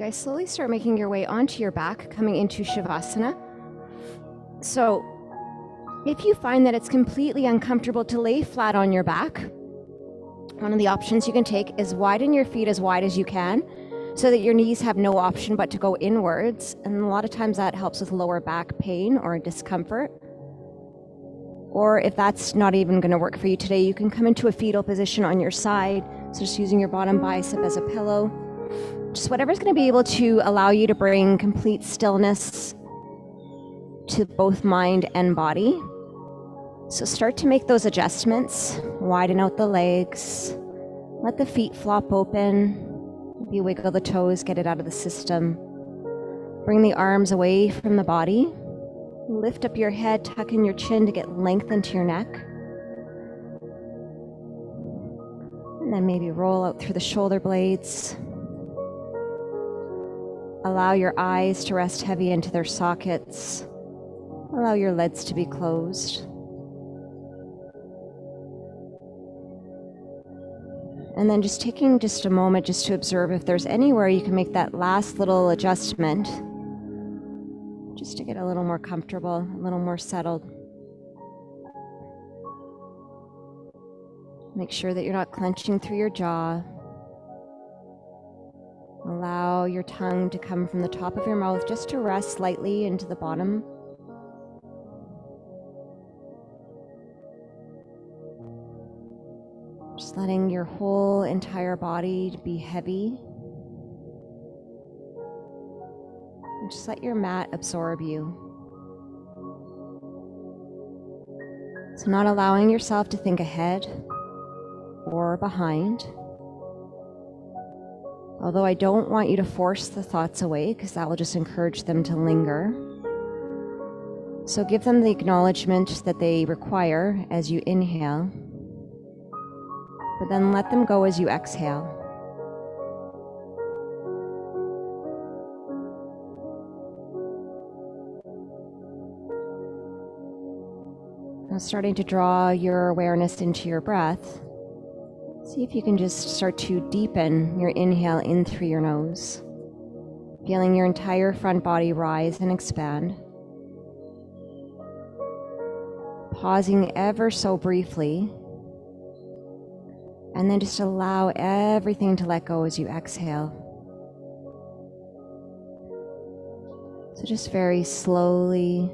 guys, slowly start making your way onto your back, coming into Shavasana. So if you find that it's completely uncomfortable to lay flat on your back, one of the options you can take is widen your feet as wide as you can so that your knees have no option but to go inwards. And a lot of times that helps with lower back pain or discomfort. Or if that's not even going to work for you today, you can come into a fetal position on your side. So just using your bottom bicep as a pillow. Just whatever's going to be able to allow you to bring complete stillness to both mind and body. So start to make those adjustments. Widen out the legs. Let the feet flop open. Maybe wiggle the toes, get it out of the system. Bring the arms away from the body. Lift up your head, tuck in your chin to get length into your neck. And then maybe roll out through the shoulder blades. Allow your eyes to rest heavy into their sockets. Allow your lids to be closed. And then just taking just a moment just to observe if there's anywhere you can make that last little adjustment, just to get a little more comfortable, a little more settled. Make sure that you're not clenching through your jaw. Allow your tongue to come from the top of your mouth just to rest slightly into the bottom. Just letting your whole entire body be heavy. And just let your mat absorb you. So not allowing yourself to think ahead or behind. Although I don't want you to force the thoughts away because that will just encourage them to linger. So give them the acknowledgement that they require as you inhale. But then let them go as you exhale. Now starting to draw your awareness into your breath, see if you can just start to deepen your inhale in through your nose, feeling your entire front body rise and expand. Pausing ever so briefly. And then just allow everything to let go as you exhale. So just very slowly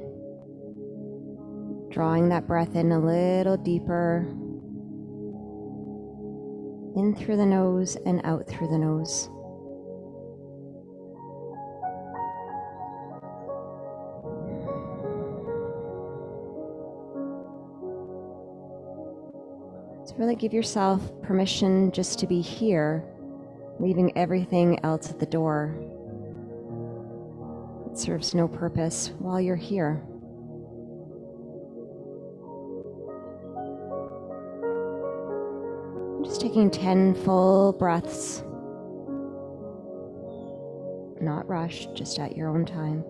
drawing that breath in a little deeper. In through the nose and out through the nose. Really give yourself permission just to be here, leaving everything else at the door. It serves no purpose while you're here. Just taking 10 full breaths. Not rushed, just at your own time.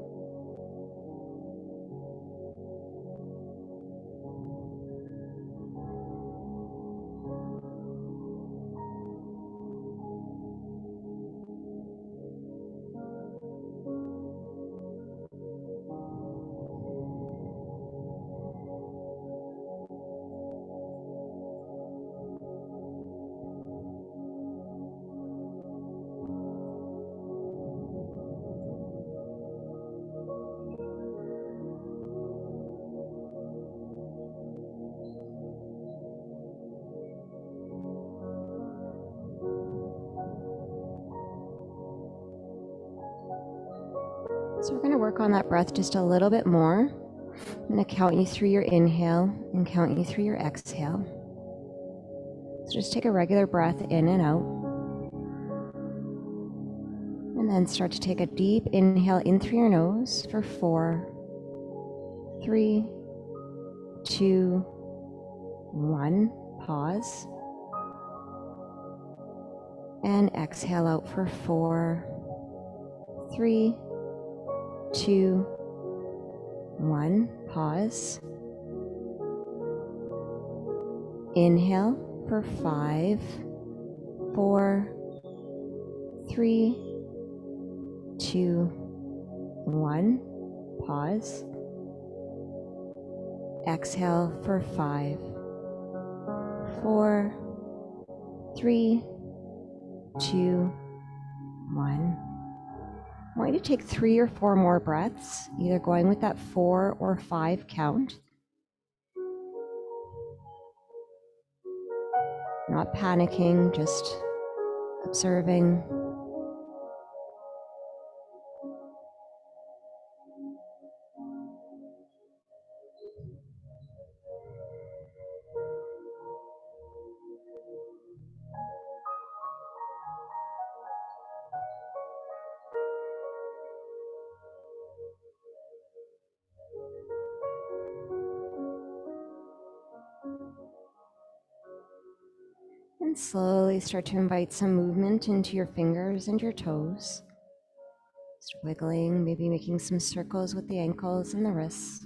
So we're going to work on that breath just a little bit more. I'm going to count you through your inhale and count you through your exhale. So just take a regular breath in and out. And then start to take a deep inhale in through your nose for 4, 3, 2, 1. Pause. And exhale out for 4, 3, 2, 1. Pause. Inhale for 5, 4, 3, 2, 1. Pause. Exhale for 5, 4, 3, 2, 1. I want you to take 3 or 4 more breaths, either going with that 4 or 5 count. Not panicking, just observing. And slowly start to invite some movement into your fingers and your toes. Just wiggling, maybe making some circles with the ankles and the wrists.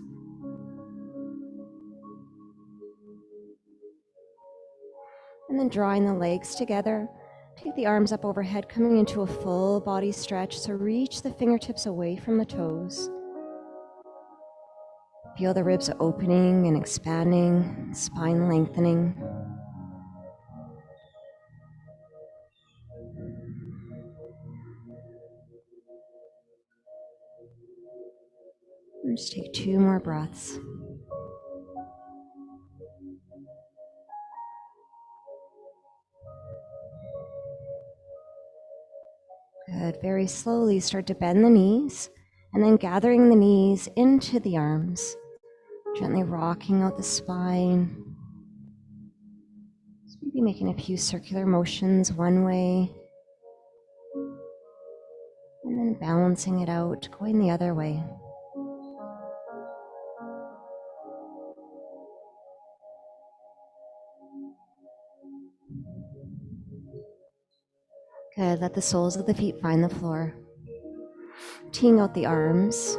And then drawing the legs together. Take the arms up overhead, coming into a full body stretch. So reach the fingertips away from the toes. Feel the ribs opening and expanding, spine lengthening. And just take 2 more breaths. Good. Very slowly start to bend the knees and then gathering the knees into the arms. Gently rocking out the spine. Just maybe making a few circular motions one way. And then balancing it out, going the other way. Good. Let the soles of the feet find the floor. Teeing out the arms.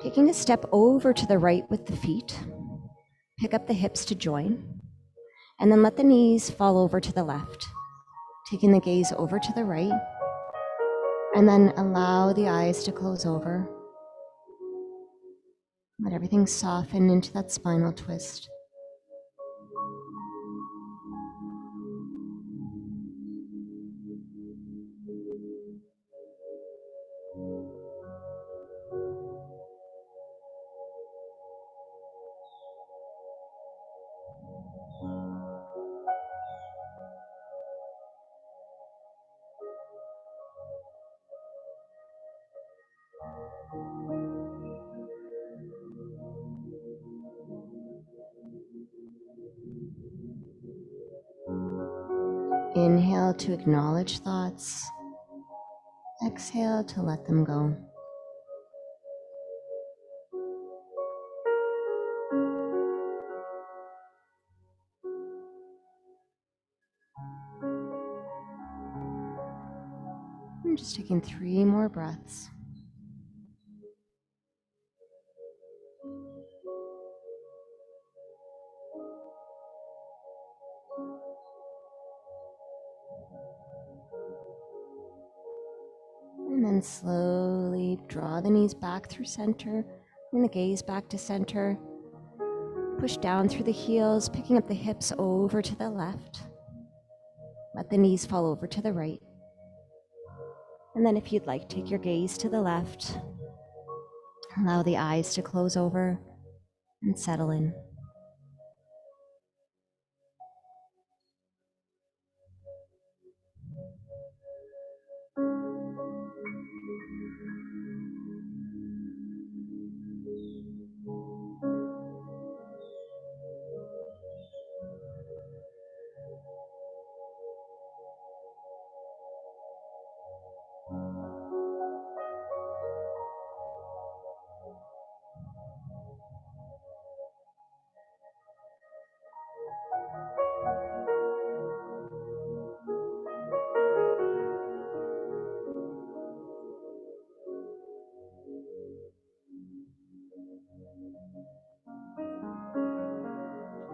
Taking a step over to the right with the feet. Pick up the hips to join. And then let the knees fall over to the left. Taking the gaze over to the right. And then allow the eyes to close over. Let everything soften into that spinal twist. Inhale to acknowledge thoughts. Exhale to let them go. I'm just taking 3 more breaths. And then slowly draw the knees back through center. Bring the gaze back to center. Push down through the heels, picking up the hips over to the left. Let the knees fall over to the right. And then if you'd like, take your gaze to the left. Allow the eyes to close over and settle in.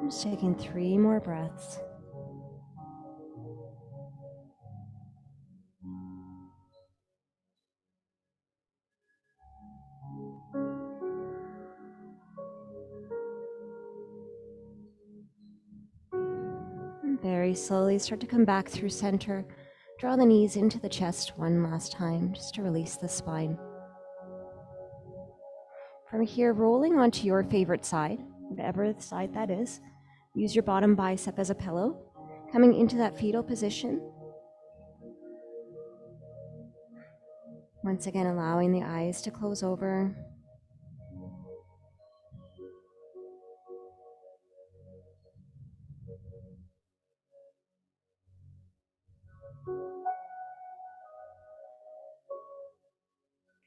Just taking 3 more breaths. very slowly start to come back through center. Draw the knees into the chest one last time, just to release the spine. From here, rolling onto your favorite side, whatever the side that is. Use your bottom bicep as a pillow, coming into that fetal position. Once again, allowing the eyes to close over.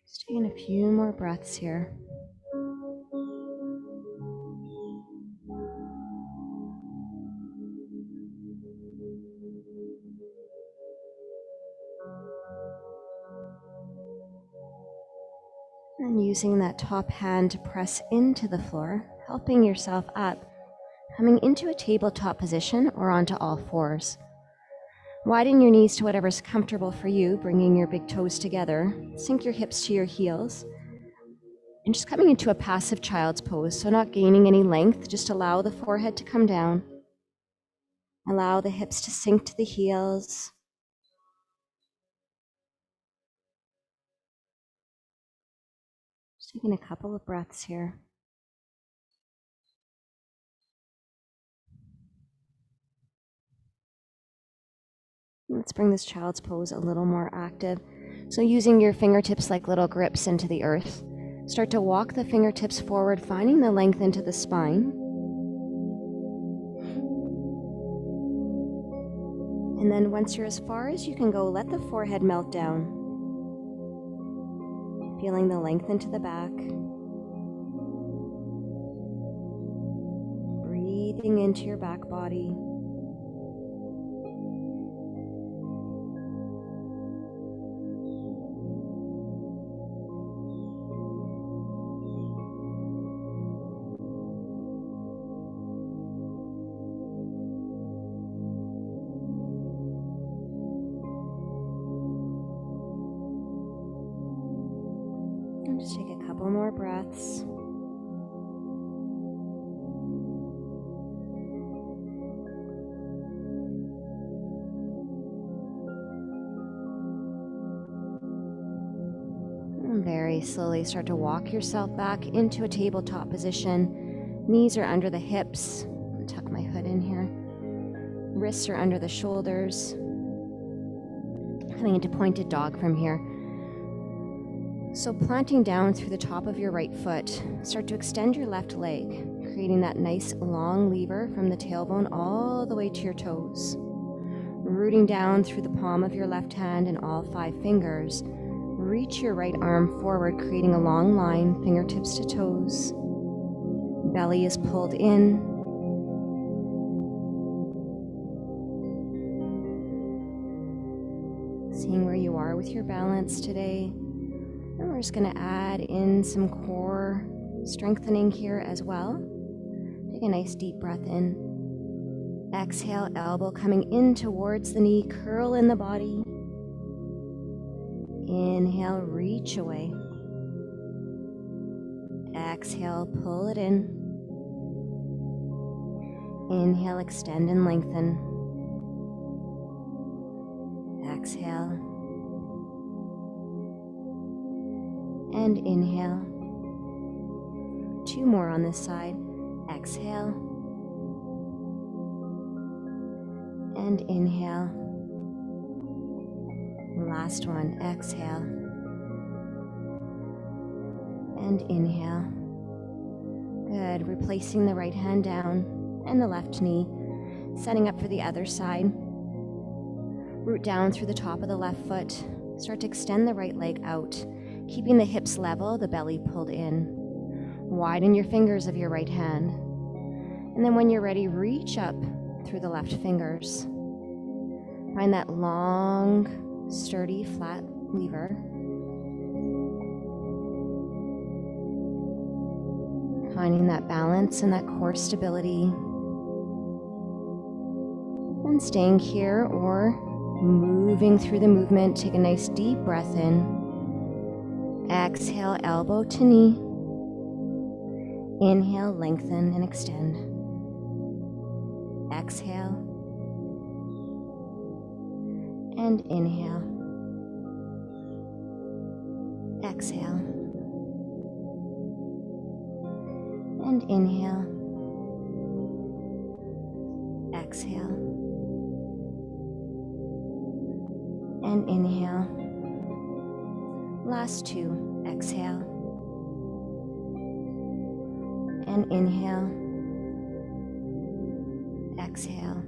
Just taking a few more breaths here. And using that top hand to press into the floor, helping yourself up, coming into a tabletop position or onto all fours. Widen your knees to whatever's comfortable for you, bringing your big toes together. Sink your hips to your heels. And just coming into a passive child's pose, so not gaining any length, just allow the forehead to come down. Allow the hips to sink to the heels. Just taking a couple of breaths here. Let's bring this child's pose a little more active. So using your fingertips like little grips into the earth, start to walk the fingertips forward, finding the length into the spine. And then once you're as far as you can go, let the forehead melt down. Feeling the length into the back. Breathing into your back body. Just take a couple more breaths. And very slowly start to walk yourself back into a tabletop position. Knees are under the hips. Tuck my hood in here. Wrists are under the shoulders. Coming into pointed dog from here. So planting down through the top of your right foot, start to extend your left leg, creating that nice long lever from the tailbone all the way to your toes. Rooting down through the palm of your left hand and all 5 fingers. Reach your right arm forward, creating a long line, fingertips to toes. Belly is pulled in. Seeing where you are with your balance today. And we're just going to add in some core strengthening here as well. Take a nice deep breath in. Exhale, elbow coming in towards the knee, curl in the body. Inhale, reach away. Exhale, pull it in. Inhale, extend and lengthen. Exhale. And inhale. 2 more on this side. Exhale. And inhale. Last one. Exhale. And inhale. Good. Replacing the right hand down and the left knee. Setting up for the other side. Root down through the top of the left foot. Start to extend the right leg out. Keeping the hips level, the belly pulled in. Widen your fingers of your right hand. And then when you're ready, reach up through the left fingers. Find that long, sturdy, flat lever. Finding that balance and that core stability. And staying here or moving through the movement, take a nice deep breath in. Exhale, elbow to knee. Inhale, lengthen and extend. Exhale. And inhale. Exhale. And inhale. Exhale. And inhale. Last two. Exhale. And inhale. Exhale.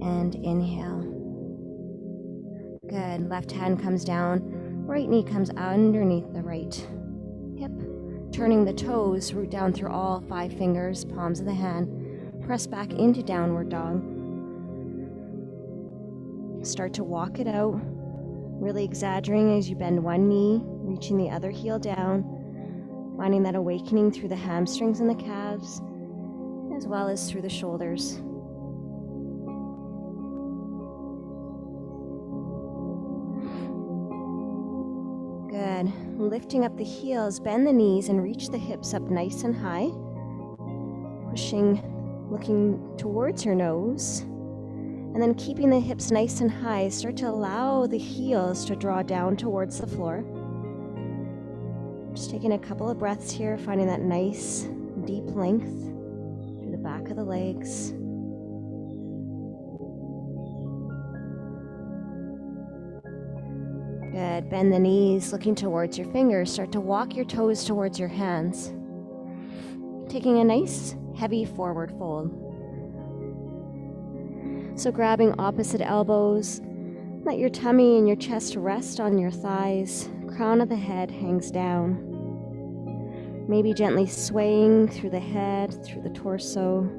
And inhale. Good. Left hand comes down. Right knee comes underneath the right hip. Turning the toes, root down through all 5 fingers, palms of the hand. Press back into downward dog. Start to walk it out, really exaggerating as you bend one knee, reaching the other heel down, finding that awakening through the hamstrings and the calves, as well as through the shoulders. Good. Lifting up the heels, bend the knees and reach the hips up nice and high. Pushing, looking towards your nose. And then keeping the hips nice and high, start to allow the heels to draw down towards the floor. Just taking a couple of breaths here, finding that nice, deep length through the back of the legs. Good. Bend the knees, looking towards your fingers. Start to walk your toes towards your hands. Taking a nice, heavy forward fold. So grabbing opposite elbows, let your tummy and your chest rest on your thighs. Crown of the head hangs down. Maybe gently swaying through the head, through the torso.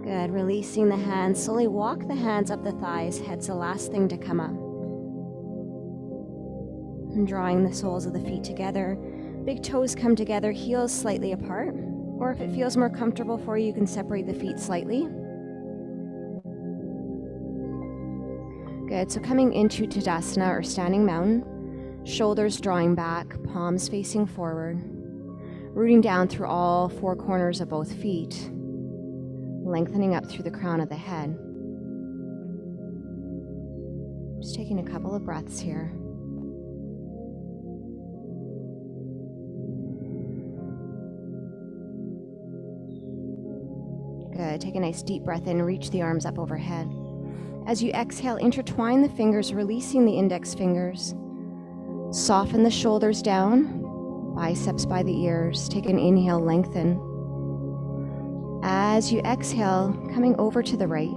Good. Releasing the hands. Slowly walk the hands up the thighs. Head's the last thing to come up. And drawing the soles of the feet together. Big toes come together, heels slightly apart. Or if it feels more comfortable for you, you can separate the feet slightly. Good. So coming into Tadasana or standing mountain. Shoulders drawing back, palms facing forward. Rooting down through all 4 corners of both feet. Lengthening up through the crown of the head. Just taking a couple of breaths here. Good. Take a nice deep breath in, reach the arms up overhead. As you exhale, intertwine the fingers, releasing the index fingers. Soften the shoulders down, biceps by the ears. Take an inhale, lengthen. As you exhale, coming over to the right.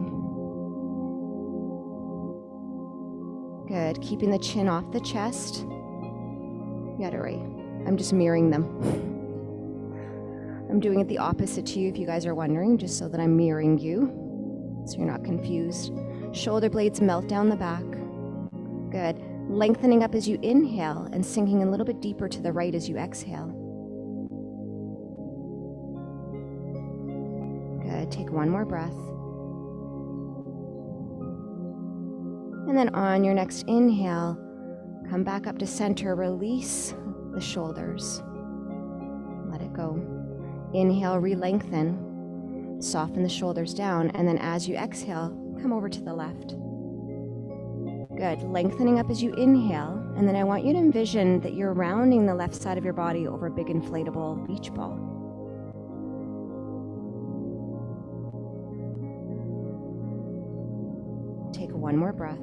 Good. Keeping the chin off the chest. You got it right. I'm just mirroring them. I'm doing it the opposite to you if you guys are wondering, just so that I'm mirroring you, so you're not confused. Shoulder blades melt down the back. Good. Lengthening up as you inhale and sinking a little bit deeper to the right as you exhale. Good. Take one more breath. And then on your next inhale, come back up to center, release the shoulders. Let it go. Inhale, re-lengthen, soften the shoulders down, and then as you exhale, come over to the left. Good. Lengthening up as you inhale, and then I want you to envision that you're rounding the left side of your body over a big inflatable beach ball. Take one more breath.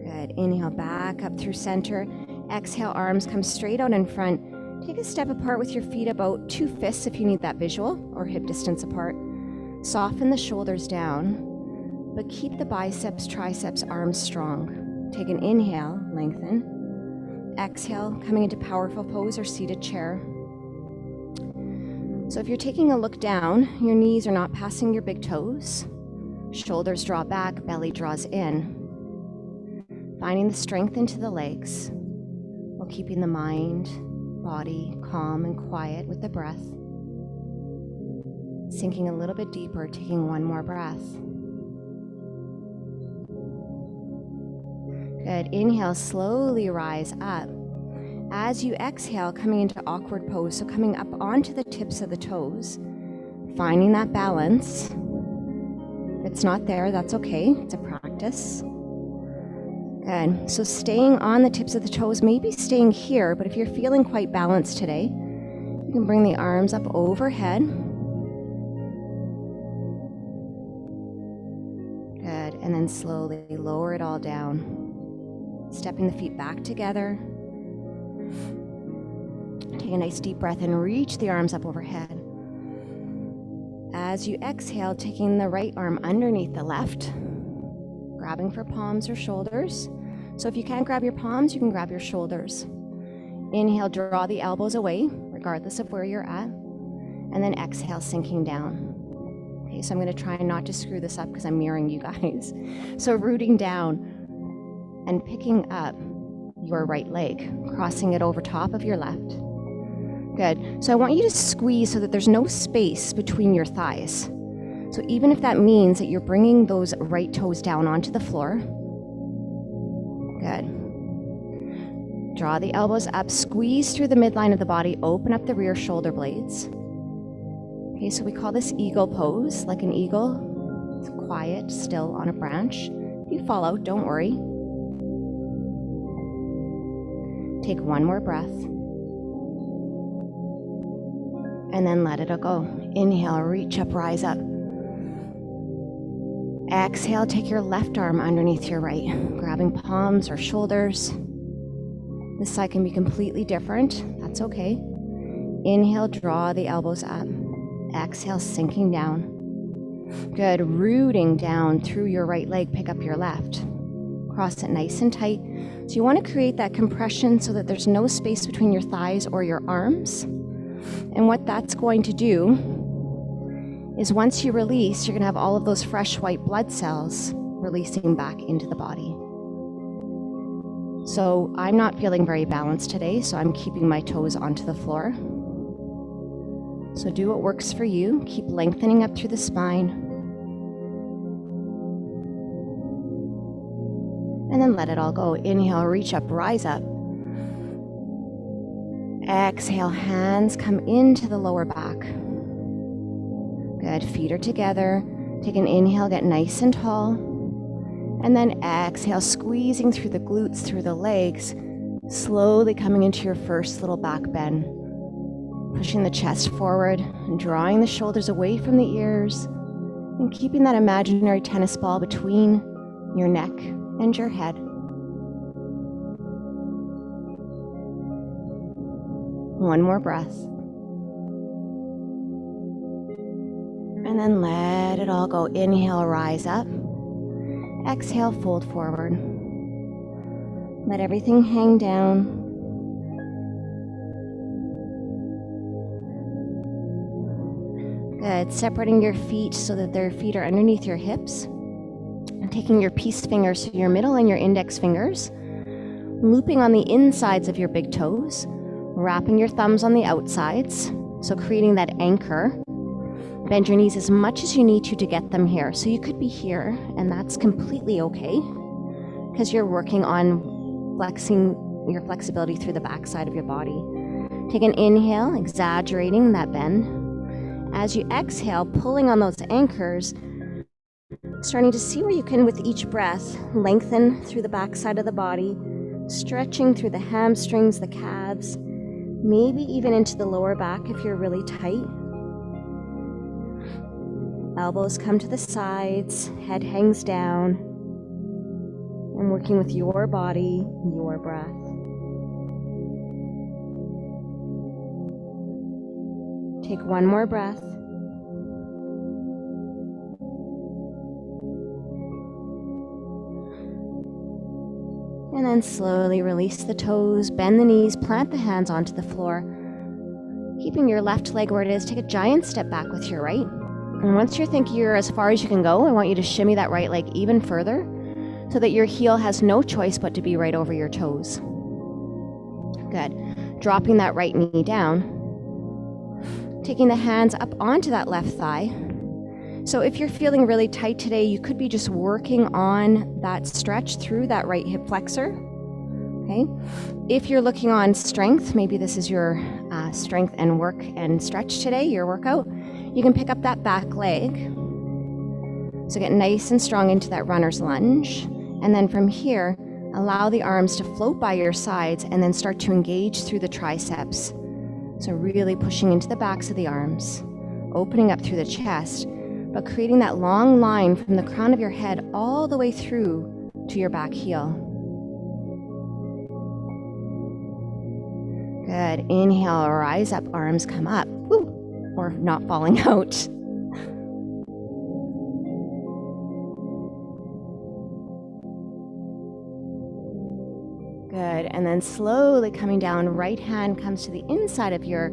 Good. Inhale back up through center. Exhale, arms come straight out in front. Take a step apart with your feet about 2 fists if you need that visual, or hip distance apart. Soften the shoulders down, but keep the biceps, triceps, arms strong. Take an inhale, lengthen. Exhale, coming into powerful pose or seated chair. So if you're taking a look down, your knees are not passing your big toes. Shoulders draw back, belly draws in. Finding the strength into the legs, while keeping the mind, body calm and quiet with the breath. Sinking a little bit deeper, taking one more breath. Good. Inhale, slowly rise up. As you exhale, coming into awkward pose, so coming up onto the tips of the toes, finding that balance. If it's not there, that's okay. It's a practice. Good. So staying on the tips of the toes, maybe staying here, but if you're feeling quite balanced today, you can bring the arms up overhead. Good. And then slowly lower it all down. Stepping the feet back together. Take a nice deep breath and reach the arms up overhead. As you exhale, taking the right arm underneath the left, grabbing for palms or shoulders. So if you can't grab your palms, you can grab your shoulders. Inhale, draw the elbows away, regardless of where you're at. And then exhale, sinking down. Okay, so I'm gonna try not to screw this up because I'm mirroring you guys. So rooting down and picking up your right leg, crossing it over top of your left. Good. So I want you to squeeze so that there's no space between your thighs. So even if that means that you're bringing those right toes down onto the floor. Good. Draw the elbows up, squeeze through the midline of the body, open up the rear shoulder blades. Okay, so we call this eagle pose, like an eagle. It's quiet, still on a branch. If you fall out, don't worry. Take one more breath. And then let it go. Inhale, reach up, rise up. Exhale, take your left arm underneath your right, grabbing palms or shoulders. This side can be completely different. That's okay. Inhale, draw the elbows up. Exhale, sinking down. Good. Rooting down through your right leg, pick up your left. Cross it nice and tight. So you want to create that compression so that there's no space between your thighs or your arms. And what that's going to do is once you release, you're going to have all of those fresh white blood cells releasing back into the body. So I'm not feeling very balanced today, so I'm keeping my toes onto the floor. So do what works for you. Keep lengthening up through the spine. And then let it all go. Inhale, reach up, rise up. Exhale, hands come into the lower back. Good, feet are together. Take an inhale, get nice and tall. And then exhale, squeezing through the glutes, through the legs, slowly coming into your first little back bend. Pushing the chest forward and drawing the shoulders away from the ears and keeping that imaginary tennis ball between your neck and your head. One more breath. And then let it all go. Inhale, rise up. Exhale, fold forward. Let everything hang down. Good. Separating your feet so that their feet are underneath your hips. And taking your peace fingers, so your middle and your index fingers, looping on the insides of your big toes, wrapping your thumbs on the outsides, so creating that anchor. Bend your knees as much as you need to get them here. So you could be here, and that's completely okay, because you're working on flexing your flexibility through the backside of your body. Take an inhale, exaggerating that bend. As you exhale, pulling on those anchors, starting to see where you can, with each breath, lengthen through the backside of the body, stretching through the hamstrings, the calves, maybe even into the lower back if you're really tight. Elbows come to the sides, head hangs down, and working with your body, your breath. Take one more breath. And then slowly release the toes, bend the knees, plant the hands onto the floor. Keeping your left leg where it is, take a giant step back with your right. And once you think you're as far as you can go, I want you to shimmy that right leg even further so that your heel has no choice but to be right over your toes. Good. Dropping that right knee down. Taking the hands up onto that left thigh. So if you're feeling really tight today, you could be just working on that stretch through that right hip flexor. Okay. If you're looking on strength, maybe this is your strength and work and stretch today, your workout, you can pick up that back leg. So get nice and strong into that runner's lunge. And then from here, allow the arms to float by your sides and then start to engage through the triceps. So really pushing into the backs of the arms, opening up through the chest, but creating that long line from the crown of your head all the way through to your back heel. Good. Inhale, rise up, arms come up. Woo. Or not falling out. Good. And then slowly coming down, right hand comes to the inside of your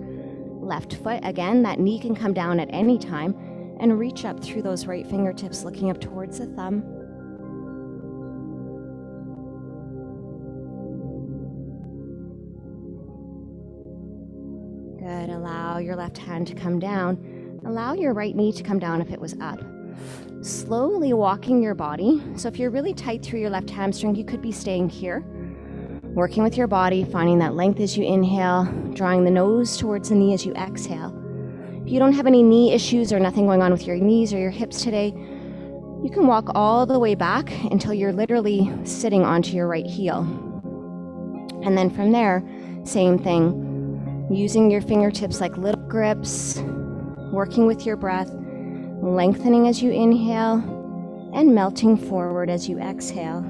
left foot. Again, that knee can come down at any time, and reach up through those right fingertips, looking up towards the thumb. Good. Allow your left hand to come down. Allow your right knee to come down if it was up. Slowly walking your body. So if you're really tight through your left hamstring, you could be staying here. Working with your body, finding that length as you inhale, drawing the nose towards the knee as you exhale. If you don't have any knee issues or nothing going on with your knees or your hips today, you can walk all the way back until you're literally sitting onto your right heel. And then from there, same thing, using your fingertips like little grips, working with your breath, lengthening as you inhale, and melting forward as you exhale.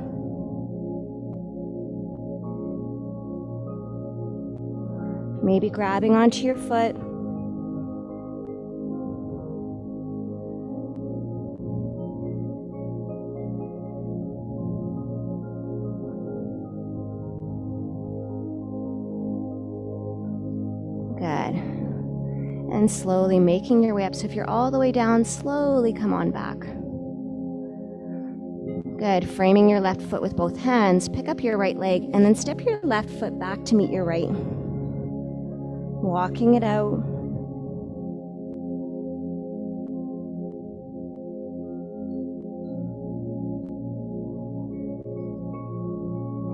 Maybe grabbing onto your foot. Good. And slowly making your way up. So if you're all the way down, slowly come on back. Good. Framing your left foot with both hands. Pick up your right leg and then step your left foot back to meet your right. Walking it out.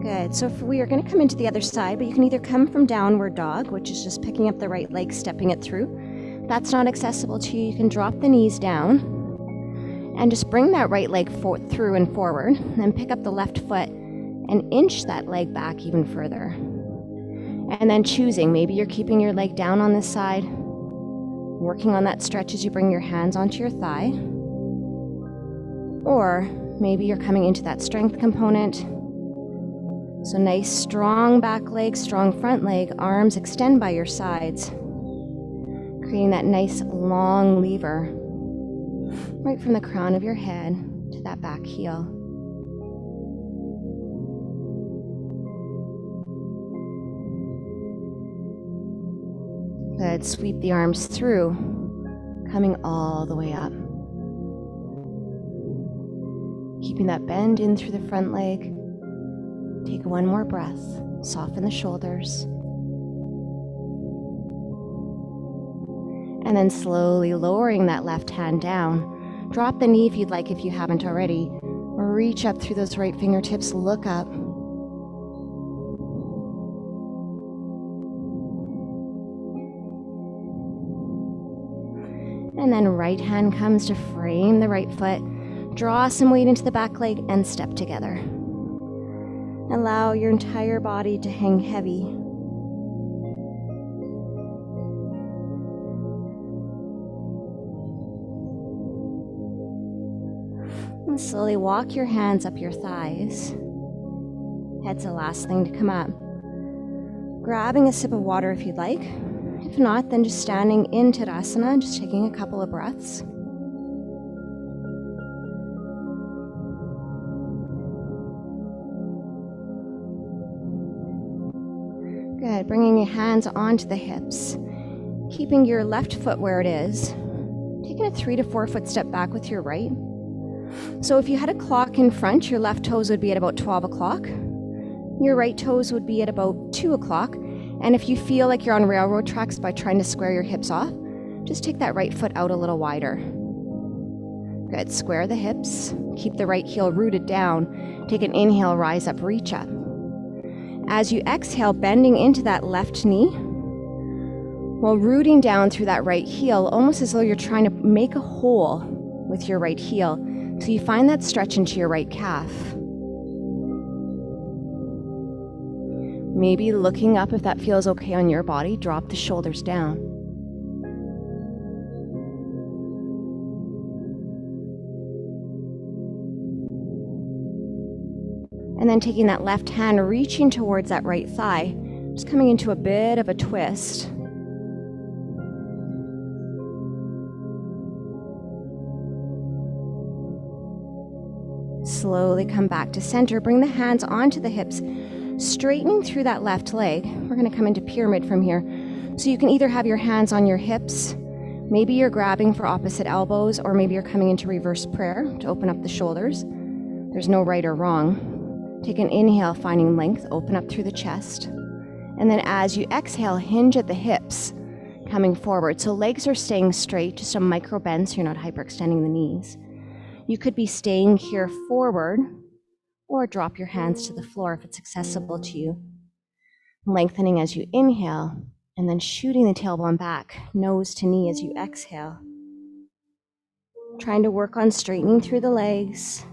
Good. So we are going to come into the other side, but you can either come from downward dog, which is just picking up the right leg, stepping it through. If that's not accessible to you, you can drop the knees down and just bring that right leg through and forward, then pick up the left foot and inch that leg back even further. And then choosing, maybe you're keeping your leg down on this side, working on that stretch as you bring your hands onto your thigh. Or maybe you're coming into that strength component. So nice, strong back leg, strong front leg, arms extend by your sides, creating that nice long lever right from the crown of your head to that back heel. Good. Sweep the arms through, coming all the way up. Keeping that bend in through the front leg. Take one more breath. Soften the shoulders. And then slowly lowering that left hand down. Drop the knee if you'd like, if you haven't already. Reach up through those right fingertips. Look up. And then right hand comes to frame the right foot. Draw some weight into the back leg and step together. Allow your entire body to hang heavy. And slowly walk your hands up your thighs. Head's the last thing to come up. Grabbing a sip of water if you'd like. If not, then just standing in Tadasana, just taking a couple of breaths. Good. Bringing your hands onto the hips. Keeping your left foot where it is. Taking a 3 to 4 foot step back with your right. So if you had a clock in front, your left toes would be at about 12 o'clock. Your right toes would be at about 2 o'clock. And if you feel like you're on railroad tracks by trying to square your hips off, Just take that right foot out a little wider. Good. Square the hips. Keep the right heel rooted down. Take an inhale, rise up, reach up. As you exhale, bending into that left knee, while rooting down through that right heel, almost as though you're trying to make a hole with your right heel. So you find that stretch into your right calf. Maybe looking up if that feels okay on your body, drop the shoulders down. And then taking that left hand, reaching towards that right thigh, just coming into a bit of a twist. Slowly come back to center. Bring the hands onto the hips, straightening through that left leg. We're going to come into pyramid from here. So you can either have your hands on your hips, maybe you're grabbing for opposite elbows, or maybe you're coming into reverse prayer to open up the shoulders. There's no right or wrong. Take an inhale, finding length, open up through the chest. And then as you exhale, hinge at the hips, coming forward. So legs are staying straight, just a micro bend so you're not hyperextending the knees. You could be staying here forward, or drop your hands to the floor if it's accessible to you. Lengthening as you inhale, and then shooting the tailbone back, nose to knee as you exhale. Trying to work on straightening through the legs.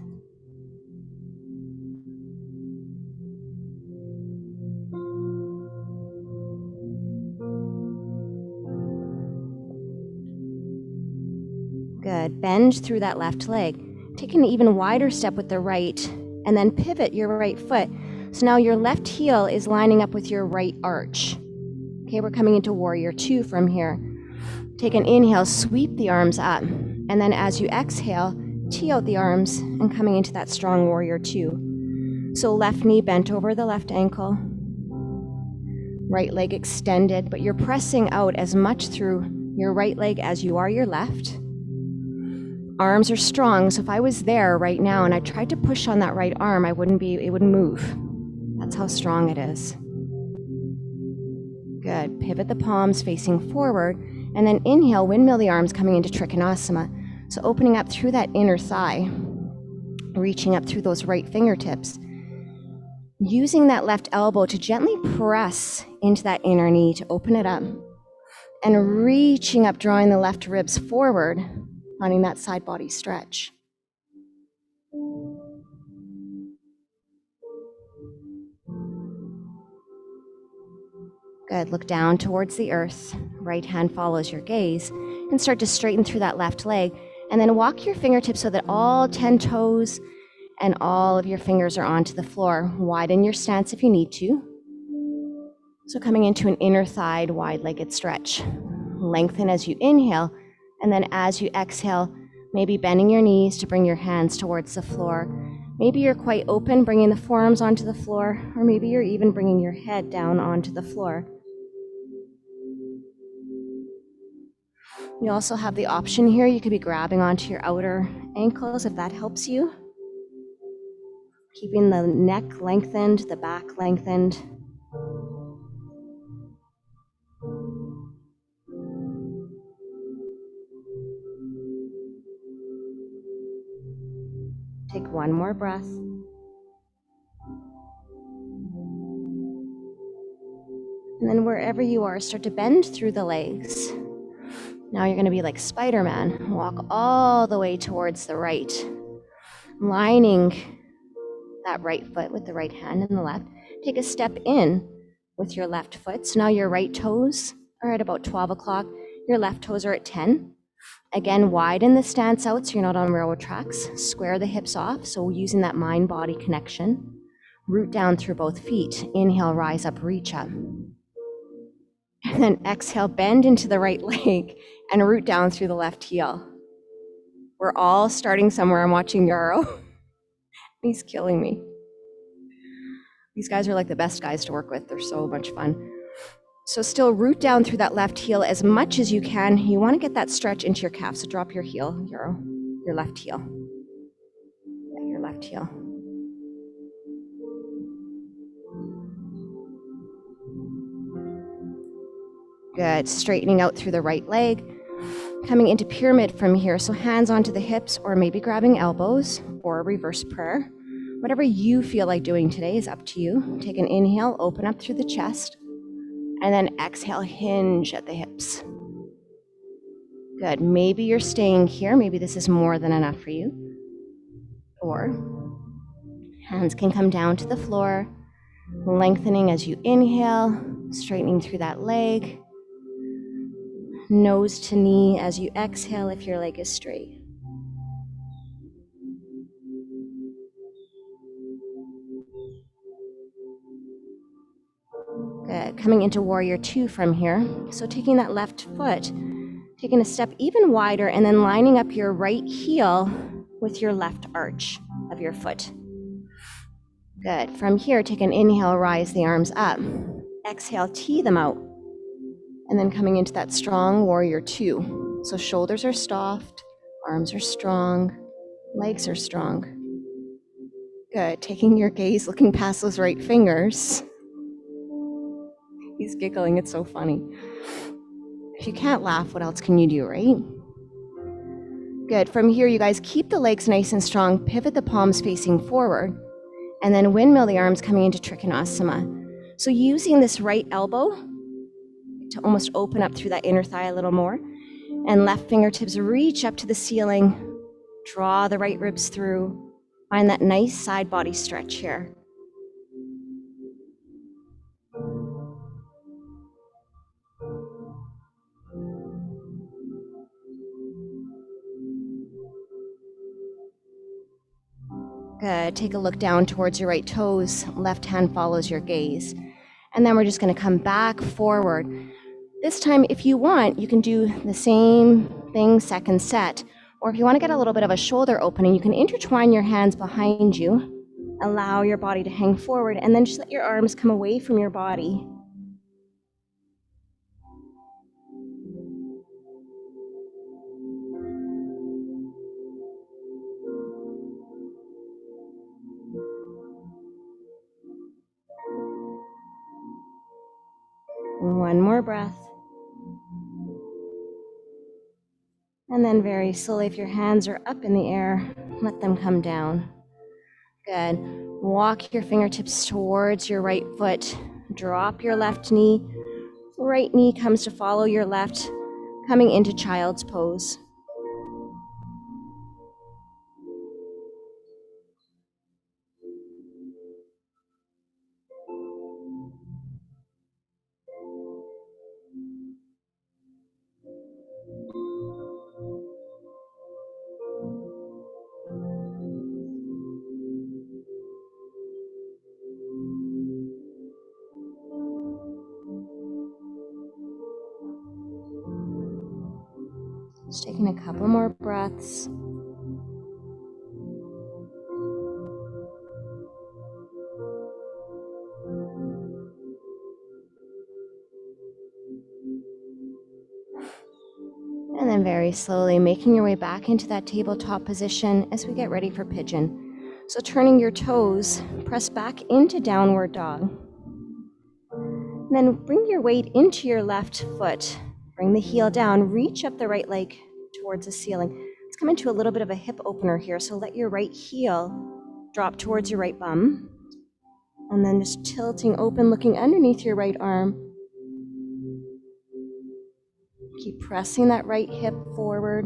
Good. Bend through that left leg. Take an even wider step with the right, and then pivot your right foot. So now your left heel is lining up with your right arch. Okay, we're coming into warrior two from here. Take an inhale, sweep the arms up, and then as you exhale, tee out the arms and coming into that strong warrior two. So left knee bent over the left ankle, right leg extended, but you're pressing out as much through your right leg as you are your left. Arms are strong, so if I was there right now and I tried to push on that right arm, it wouldn't move. That's how strong it is. Good. Pivot the palms facing forward, and then inhale, windmill the arms coming into Trikonasana. So opening up through that inner thigh, reaching up through those right fingertips, using that left elbow to gently press into that inner knee to open it up, and reaching up, drawing the left ribs forward, finding that side body stretch. Good. Look down towards the earth. Right hand follows your gaze, and start to straighten through that left leg, and then walk your fingertips so that all 10 toes and all of your fingers are onto the floor. Widen your stance if you need to. So coming into an inner thigh, wide-legged stretch. Lengthen as you inhale, and then as you exhale, maybe bending your knees to bring your hands towards the floor. Maybe you're quite open, bringing the forearms onto the floor, or maybe you're even bringing your head down onto the floor. You also have the option here, you could be grabbing onto your outer ankles if that helps you. Keeping the neck lengthened, the back lengthened. Take one more breath. And then wherever you are, start to bend through the legs. Now you're going to be like Spider-Man. Walk all the way towards the right, lining that right foot with the right hand and the left. Take a step in with your left foot. So now your right toes are at about 12 o'clock. Your left toes are at 10. Again, widen the stance out so you're not on railroad tracks. Square the hips off, so using that mind-body connection. Root down through both feet. Inhale, rise up, reach up. And then exhale, bend into the right leg and root down through the left heel. We're all starting somewhere. I'm watching Yarrow. He's killing me. These guys are like the best guys to work with. They're so much fun. So still root down through that left heel as much as you can. You want to get that stretch into your calf. So drop your heel, your left heel. Yeah, your left heel. Good. Straightening out through the right leg. Coming into pyramid from here, so hands onto the hips or maybe grabbing elbows or reverse prayer. Whatever you feel like doing today is up to you. Take an inhale, open up through the chest, and then exhale, hinge at the hips. Good. Maybe you're staying here. Maybe this is more than enough for you. Or hands can come down to the floor, lengthening as you inhale, straightening through that leg. Nose to knee as you exhale if your leg is straight. Good. Coming into warrior two from here. So taking that left foot, taking a step even wider, and then lining up your right heel with your left arch of your foot. Good. From here, take an inhale, rise the arms up. Exhale, tee them out. And then coming into that strong warrior two. So shoulders are soft, arms are strong, legs are strong. Good. Taking your gaze, looking past those right fingers. He's giggling, it's so funny. If you can't laugh, what else can you do, right? Good. From here, you guys keep the legs nice and strong, pivot the palms facing forward, and then windmill the arms coming into Trikonasana. So using this right elbow to almost open up through that inner thigh a little more, and left fingertips reach up to the ceiling, draw the right ribs through, find that nice side body stretch here. Good. Take a look down towards your right toes. Left hand follows your gaze. And then we're just going to come back forward. This time, if you want, you can do the same thing, second set. Or if you want to get a little bit of a shoulder opening, you can intertwine your hands behind you. Allow your body to hang forward, and then just let your arms come away from your body. One more breath. And then very slowly, if your hands are up in the air, let them come down. Good. Walk your fingertips towards your right foot. Drop your left knee. Right knee comes to follow your left, coming into child's pose. Just taking a couple more breaths. And then very slowly making your way back into that tabletop position as we get ready for pigeon. So turning your toes, press back into downward dog. And then bring your weight into your left foot. Bring the heel down, reach up the right leg towards the ceiling. Let's come into a little bit of a hip opener here. So let your right heel drop towards your right bum. And then just tilting open, looking underneath your right arm. Keep pressing that right hip forward.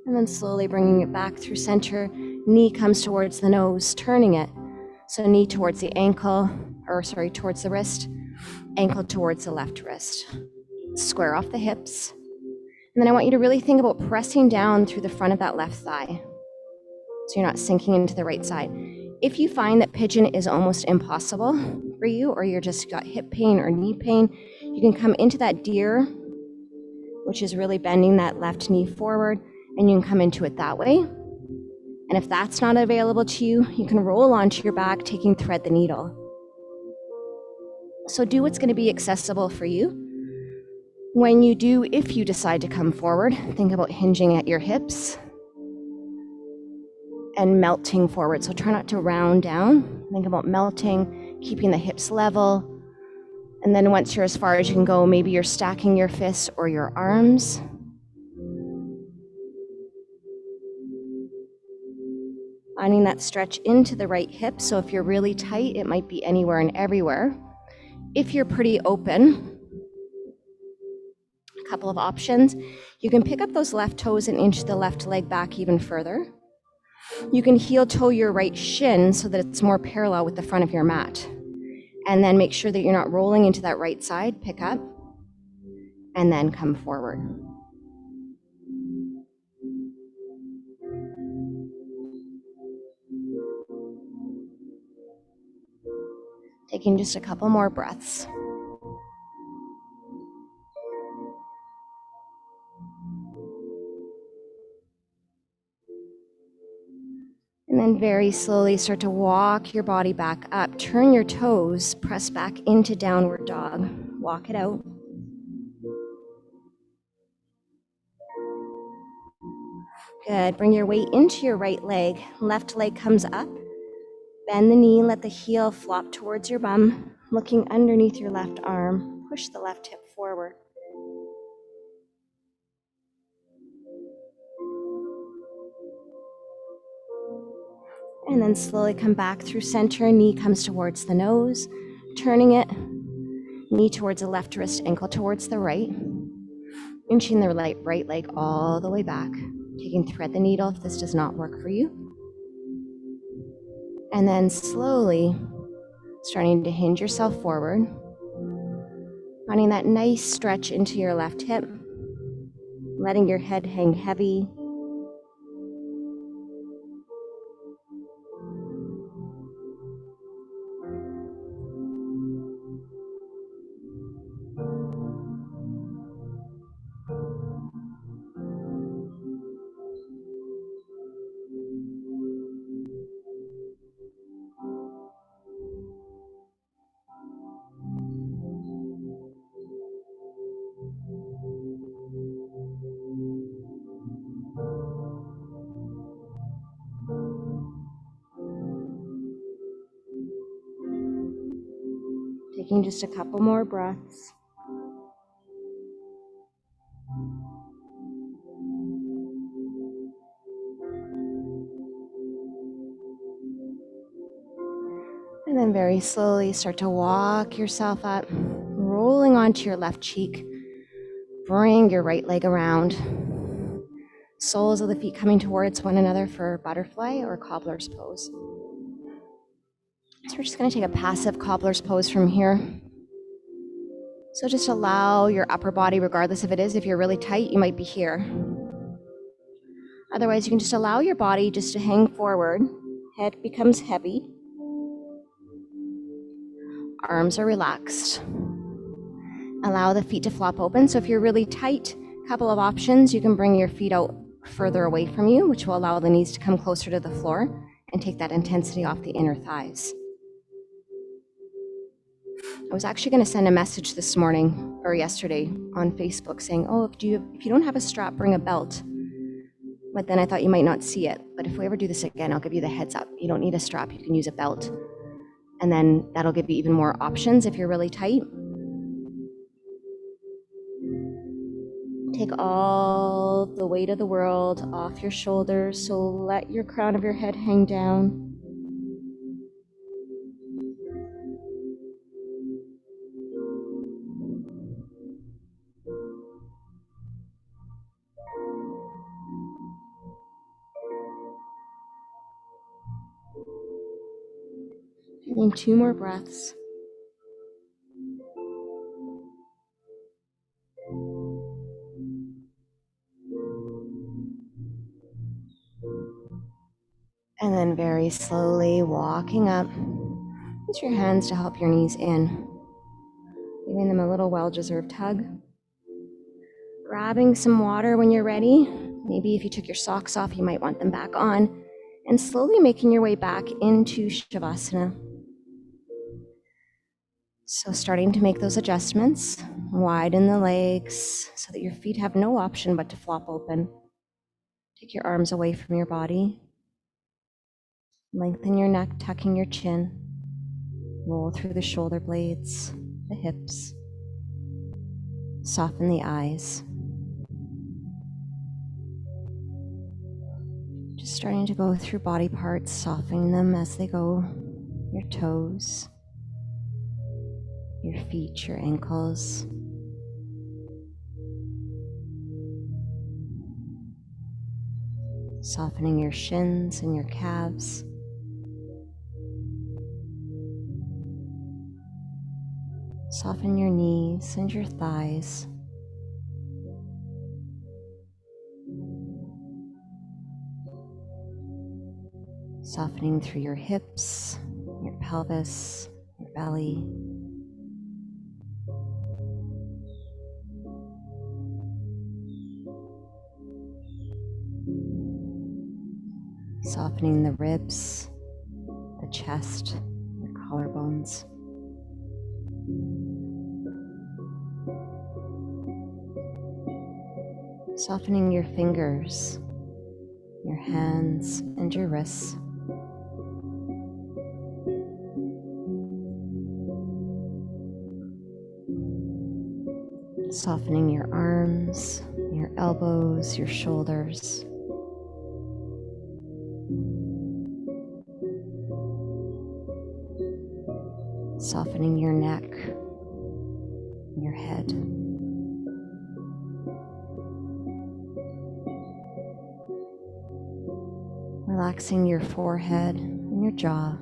And then slowly bringing it back through center. Knee comes towards the nose, turning it. So knee towards the ankle, towards the wrist. Ankle towards the left wrist. Square off the hips. And then I want you to really think about pressing down through the front of that left thigh. So you're not sinking into the right side. If you find that pigeon is almost impossible for you, or you're just got hip pain or knee pain, you can come into that deer, which is really bending that left knee forward, and you can come into it that way. And if that's not available to you, you can roll onto your back, taking thread the needle. So do what's going to be accessible for you. When you do, if you decide to come forward, think about hinging at your hips and melting forward. So try not to round down. Think about melting, keeping the hips level, and And then once you're as far as you can go, maybe you're stacking your fists or your arms. Finding that stretch into the right hip. So if you're really tight, it might be anywhere and everywhere. If you're pretty open, a couple of options. You can pick up those left toes and inch the left leg back even further. You can heel toe your right shin so that it's more parallel with the front of your mat. And then make sure that you're not rolling into that right side. Pick up and then come forward. Taking just a couple more breaths. And then very slowly start to walk your body back up. Turn your toes, press back into downward dog. Walk it out. Good. Bring your weight into your right leg. Left leg comes up. Bend the knee, let the heel flop towards your bum. Looking underneath your left arm. Push the left hip forward. And then slowly come back through center. Knee comes towards the nose. Turning it. Knee towards the left wrist, ankle towards the right. Inching the right leg all the way back. Taking thread the needle if this does not work for you. And then slowly starting to hinge yourself forward. Finding that nice stretch into your left hip. Letting your head hang heavy. Taking just a couple more breaths. And then very slowly start to walk yourself up, rolling onto your left cheek. Bring your right leg around. Soles of the feet coming towards one another for butterfly or cobbler's pose. So we're just going to take a passive cobbler's pose from here. So just allow your upper body, regardless if it is, if you're really tight, you might be here. Otherwise, you can just allow your body just to hang forward. Head becomes heavy. Arms are relaxed. Allow the feet to flop open. So if you're really tight, a couple of options. You can bring your feet out further away from you, which will allow the knees to come closer to the floor and take that intensity off the inner thighs. I was actually going to send a message this morning or yesterday on Facebook saying, oh, if you don't have a strap, bring a belt. But then I thought you might not see it. But if we ever do this again, I'll give you the heads up. You don't need a strap, you can use a belt. And then that'll give you even more options if you're really tight. Take all the weight of the world off your shoulders, so let your crown of your head hang down. And then 2 more breaths. And then very slowly walking up. Use your hands to help your knees in. Giving them a little well-deserved hug. Grabbing some water when you're ready. Maybe if you took your socks off, you might want them back on. And slowly making your way back into Shavasana. So starting to make those adjustments. Widen the legs so that your feet have no option but to flop open. Take your arms away from your body. Lengthen your neck, tucking your chin. Roll through the shoulder blades. the hips. Soften the eyes. Just starting to go through body parts, softening them as they go. Your toes, your feet, your ankles. Softening your shins and your calves. Soften your knees and your thighs. Softening through your hips, your pelvis, your belly. Softening the ribs, the chest, your collarbones. Softening your fingers, your hands, and your wrists. Softening your arms, your elbows, your shoulders. Softening your neck, your head. Relaxing your forehead and your jaw.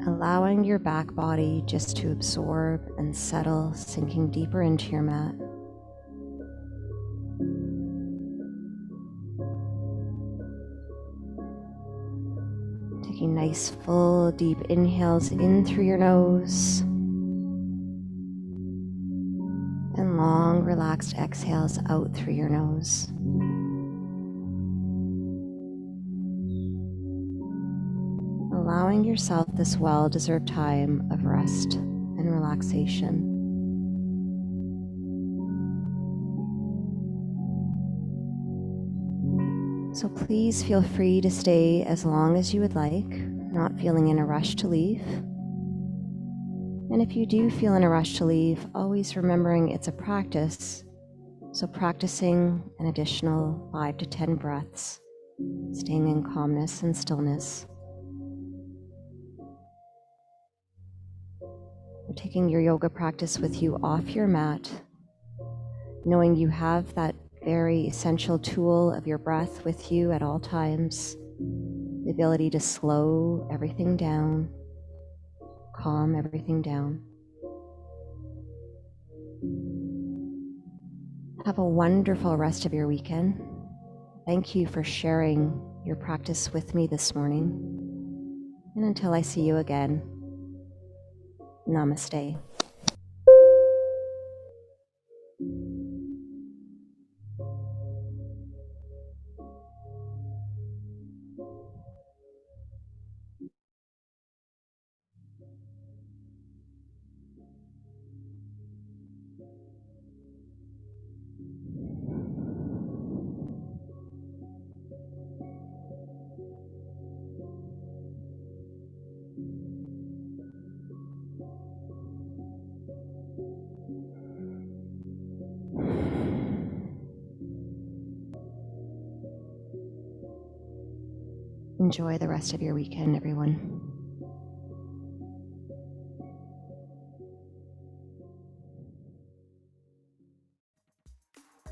Allowing your back body just to absorb and settle, sinking deeper into your mat. Taking nice, full, deep inhales in through your nose. And long, relaxed exhales out through your nose. Allowing yourself this well-deserved time of rest and relaxation. So please feel free to stay as long as you would like, not feeling in a rush to leave. And if you do feel in a rush to leave, always remembering it's a practice. So practicing an additional 5 to 10 breaths, staying in calmness and stillness. You're taking your yoga practice with you off your mat, knowing you have that very essential tool of your breath with you at all times, the ability to slow everything down, calm everything down. Have a wonderful rest of your weekend. Thank you for sharing your practice with me this morning. And until I see you again, namaste. Enjoy the rest of your weekend, everyone. Hey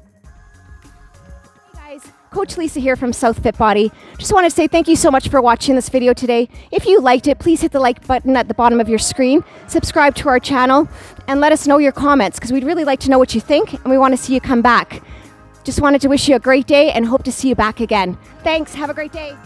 guys, Coach Lisa here from South Fit Body. Just want to say thank you so much for watching this video today. If you liked it, please hit the like button at the bottom of your screen, subscribe to our channel, and let us know your comments because we'd really like to know what you think and we want to see you come back. Just wanted to wish you a great day and hope to see you back again. Thanks, have a great day.